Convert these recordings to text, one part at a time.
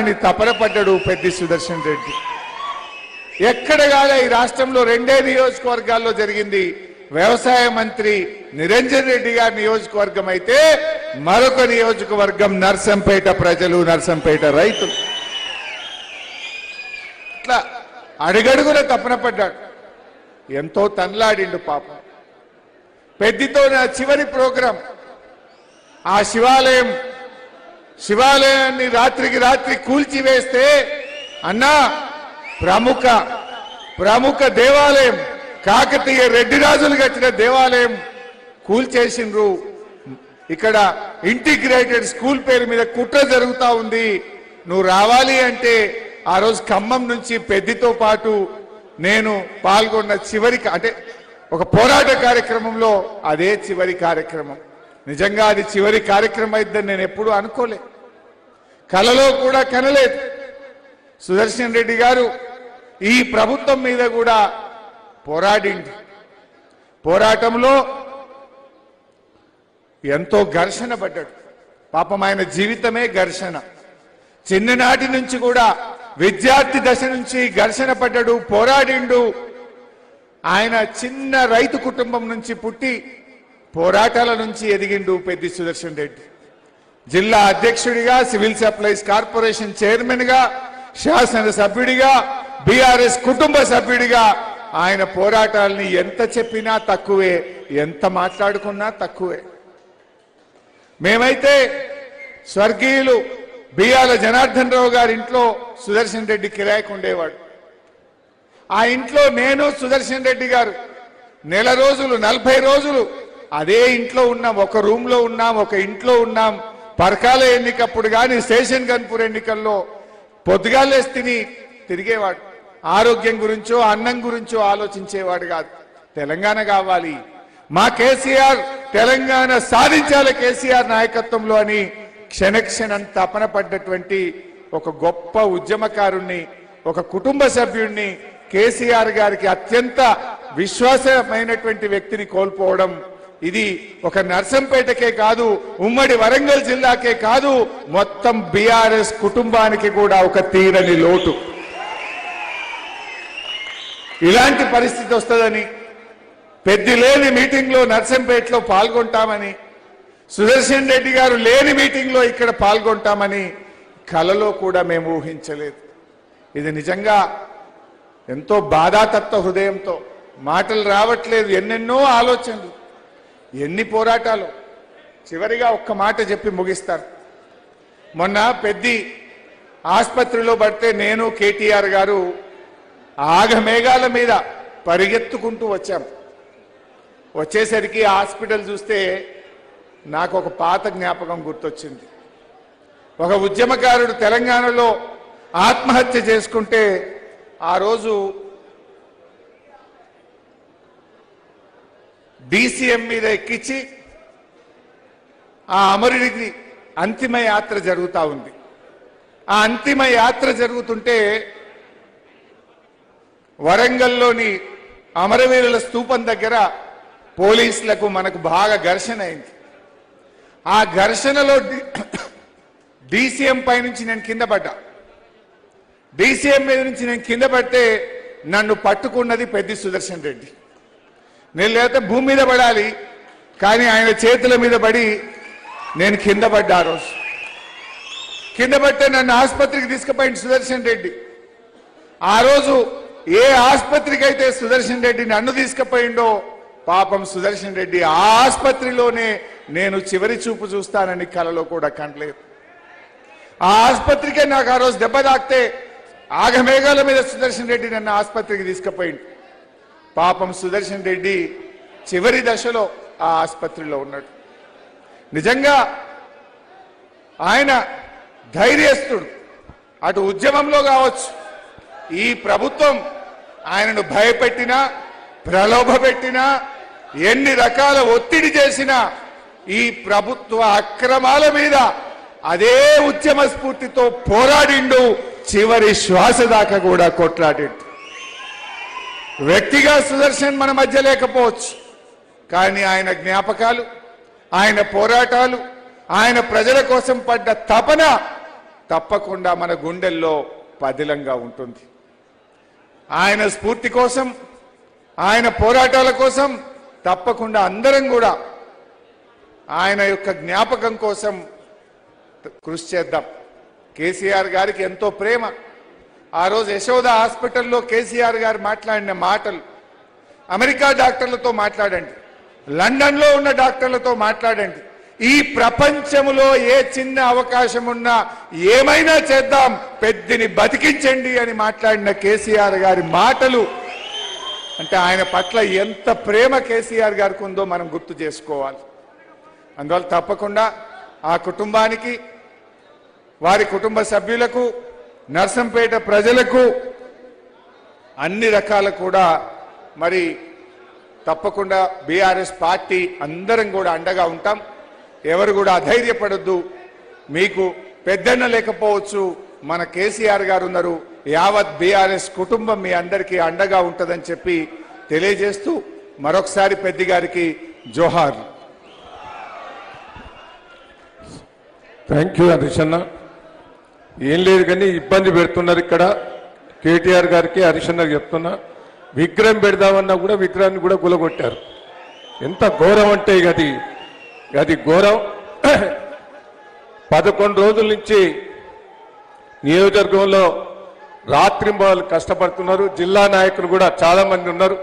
చూస్తానని తపన పడ్డాడు పెద్ది సుదర్శన్ రెడ్డి. ఎక్కడ కాదా ఈ రాష్ట్రంలో 2 నియోజకవర్గాల్లో జరిగింది. వ్యవసాయ మంత్రి నిరంజన్ రెడ్డి గారి నియోజకవర్గం అయితే మరొక నియోజకవర్గం నర్సంపేట ప్రజలు, నర్సంపేట రైతులు. ఇట్లా అడుగడుగున తపన పడ్డాడు. ఎంతో తన్లాడిండు పాపం. పెద్దితో నా చివరి ప్రోగ్రాం. ఆ శివాలయాన్ని రాత్రికి రాత్రి కూల్చివేస్తే అన్నా ప్రముఖ దేవాలయం, కాకతీయ రెడ్డి రాజులు కట్టిన దేవాలయం కూల్చేసిండ్రు. ఇక్కడ ఇంటిగ్రేటెడ్ స్కూల్ పేరు మీద కుట్ర జరుగుతా ఉంది. నువ్వు రావాలి అంటే ఆ రోజు ఖమ్మం నుంచి పెద్దితో పాటు నేను పాల్గొన్న అంటే ఒక పోరాట కార్యక్రమంలో అదే చివరి కార్యక్రమం. నిజంగా అది చివరి కార్యక్రమం అయిద్దని నేను ఎప్పుడూ అనుకోలే, కలలో కూడా కనలేదు. సుదర్శన్ రెడ్డి గారు ఈ ప్రభుత్వం మీద కూడా పోరాడింది. పోరాటంలో ఎంతో ఘర్షణ పడ్డాడు. పాపం ఆయన జీవితమే ఘర్షణ. చిన్ననాటి నుంచి కూడా విద్యార్థి దశ నుంచి ఘర్షణ పడ్డాడు, పోరాడిండు. ఆయన చిన్న రైతు కుటుంబం నుంచి పుట్టి పోరాటాల నుంచి ఎదిగిండు పెద్ది సుదర్శన్ రెడ్డి. జిల్లా అధ్యక్షుడిగా, సివిల్ సప్లైస్ కార్పొరేషన్ చైర్మన్ గా, శాసనసభ్యుడిగా, బీఆర్ఎస్ కుటుంబ సభ్యుడిగా ఆయన పోరాటాలని ఎంత చెప్పినా తక్కువే, ఎంత మాట్లాడుకున్నా తక్కువే. మేమైతే స్వర్గీయులు బియ్యాల జనార్దన్ రావు గారి ఇంట్లో సుదర్శన్ రెడ్డి కిరాయికి ఉండేవాడు. ఆ ఇంట్లో నేను, సుదర్శన్ రెడ్డి గారు నెల రోజులు, 40 రోజులు అదే ఇంట్లో ఉన్నాం. ఒక రూమ్ లో ఉన్నాం, ఒక ఇంట్లో ఉన్నాం. పరకాల ఎన్నికప్పుడు కానీ, స్టేషన్ గన్పూర్ ఎన్నికల్లో పొద్దుగాలేసి తిరిగేవాడు. ఆరోగ్యం గురించో అన్నం గురించో ఆలోచించేవాడు కాదు. తెలంగాణ కావాలి, మా కేసీఆర్ తెలంగాణ సాధించాలి కేసీఆర్ నాయకత్వంలో అని క్షణక్షణం తపన పడ్డటువంటి ఒక గొప్ప ఉద్యమకారుణ్ణి, ఒక కుటుంబ సభ్యుణ్ణి, కేసీఆర్ గారికి అత్యంత విశ్వాసమైనటువంటి వ్యక్తిని కోల్పోవడం ఇది ఒక నర్సంపేటకే కాదు, ఉమ్మడి వరంగల్ జిల్లాకే కాదు, మొత్తం బీఆర్ఎస్ కుటుంబానికి కూడా ఒక తీరని లోటు. ఇలాంటి పరిస్థితి వస్తుందని, పెద్ది లేని మీటింగ్ లో నర్సంపేటలో పాల్గొంటామని, సుదర్శన్ రెడ్డి గారు లేని మీటింగ్ లో ఇక్కడ పాల్గొంటామని కలలో కూడా మేము ఊహించలేదు. ఇది నిజంగా ఎంతో బాధాతత్వ హృదయంతో, మాటలు రావట్లేదు, ఎన్నెన్నో ఆలోచనలు, ఎన్ని పోరాటాలు. చివరిగా ఒక్క మాట చెప్పి ముగిస్తారు. మొన్న పెద్ది ఆసుపత్రిలో పడితే నేను, కేటీఆర్ గారు ఆగమేఘాల మీద పరిగెత్తుకుంటూ వచ్చాం. వచ్చేసరికి హాస్పిటల్ చూస్తే నాకు ఒక పాత జ్ఞాపకం గుర్తొచ్చింది. ఒక ఉద్యమకారుడు తెలంగాణలో ఆత్మహత్య చేసుకుంటే ఆ రోజు డీసీఎం మీద ఎక్కించి ఆ అమరుడికి అంతిమ యాత్ర జరుగుతూ ఉంది. ఆ అంతిమ యాత్ర జరుగుతుంటే వరంగల్లోని అమరవీరుల స్తూపం దగ్గర పోలీసులకు మనకు బాగా ఘర్షణ అయింది. ఆ ఘర్షణలో డీసీఎం పై నుంచి నేను కింద పడ్డా. డీసీఎం మీద నుంచి నేను కింద పడితే నన్ను పట్టుకున్నది పెద్ది సుదర్శన్ రెడ్డి. నేను లేకపోతే భూమి మీద పడాలి, కానీ ఆయన చేతుల మీద పడి నేను కింద పడ్డా. ఆ రోజు కింద పడితే నన్ను ఆసుపత్రికి తీసుకుపోయింది సుదర్శన్ రెడ్డి. ఆ రోజు ఏ ఆసుపత్రికి అయితే సుదర్శన్ రెడ్డి నన్ను తీసుకుపోయిండో, పాపం సుదర్శన్ రెడ్డి ఆ ఆసుపత్రిలోనే నేను చివరి చూపు చూస్తానని కలలో కూడా కనలేదు. ఆ ఆసుపత్రికే నాకు ఆ రోజు దెబ్బ తాకితే ఆగమేఘాల మీద సుదర్శన్ రెడ్డి నన్ను ఆసుపత్రికి తీసుకుపోయింది. పాపం సుదర్శన్ రెడ్డి చివరి దశలో ఆ ఆసుపత్రిలో ఉన్నాడు. నిజంగా ఆయన ధైర్యస్తుడు. అటు ఉద్యమంలో కావచ్చు, ఈ ప్రభుత్వం ఆయనను భయపెట్టినా, ప్రలోభపెట్టినా, ఎన్ని రకాల ఒత్తిడి చేసినా ఈ ప్రభుత్వ అక్రమాల మీద అదే ఉద్యమ స్ఫూర్తితో పోరాడిండు. చివరి శ్వాస దాకా కూడా కొట్లాడిండు. వ్యక్తిగా సుదర్శన్ మన మధ్య లేకపోవచ్చు, కానీ ఆయన జ్ఞాపకాలు, ఆయన పోరాటాలు, ఆయన ప్రజల కోసం పడ్డ తపన తప్పకుండా మన గుండెల్లో పదిలంగా ఉంటుంది. ఆయన స్ఫూర్తి కోసం, ఆయన పోరాటాల కోసం తప్పకుండా అందరం కూడా ఆయన యొక్క జ్ఞాపకం కోసం కృషి చేద్దాం. కేసీఆర్ గారికి ఎంతో ప్రేమ. ఆ రోజు యశోద హాస్పిటల్లో కేసీఆర్ గారు మాట్లాడిన మాటలు, అమెరికా డాక్టర్లతో మాట్లాడండి, లండన్లో ఉన్న డాక్టర్లతో మాట్లాడండి, ఈ ప్రపంచంలో ఏ చిన్న అవకాశం ఉన్నా ఏమైనా చేద్దాం, పెద్దిని బతికించండి అని మాట్లాడిన కేసీఆర్ గారి మాటలు అంటే ఆయన పట్ల ఎంత ప్రేమ కేసీఆర్ గారికి ఉందో మనం గుర్తు చేసుకోవాలి. అందువల్ల తప్పకుండా ఆ కుటుంబానికి, వారి కుటుంబ సభ్యులకు, నర్సంపేట ప్రజలకు అన్ని రకాల కూడా మరి తప్పకుండా బీఆర్ఎస్ పార్టీ అందరం కూడా అండగా ఉంటాం. ఎవరు కూడా అధైర్యపడొద్దు. మీకు పెద్దన్న లేకపోవచ్చు, మన కేసీఆర్ గారు ఉన్నారు. యావత్ బీఆర్ఎస్ కుటుంబం మీ అందరికీ అండగా ఉంటుందని చెప్పి తెలియజేస్తూ మరొకసారి పెద్ది గారికి జోహార్. థ్యాంక్ యూ హరీష్ అన్న. ఏం లేదు కానీ ఇబ్బంది పెడుతున్నారు ఇక్కడ. కేటీఆర్ గారికి హరీష్ అన్నకి చెప్తున్నా, విగ్రహం పెడదామన్నా కూడా విగ్రహాన్ని కూడా గులగొట్టారు. ఎంత ఘోరం అంటే అది ఘోరం. 11 రోజుల నుంచి నియోజకవర్గంలో రాత్రింబవళ్ళు కష్టపడుతున్నారు. జిల్లా నాయకులు కూడా చాలా మంది ఉన్నారు.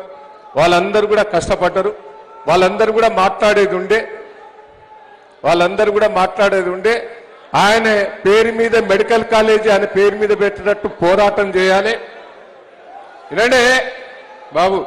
వాళ్ళందరూ కూడా కష్టపడ్డారు. వాళ్ళందరూ కూడా మాట్లాడేది ఉండే ఆయన పేరు మీద మెడికల్ కాలేజీ ఆయన పేరు మీద పెట్టినట్టు పోరాటం చేయాలి. వినండి బాబు,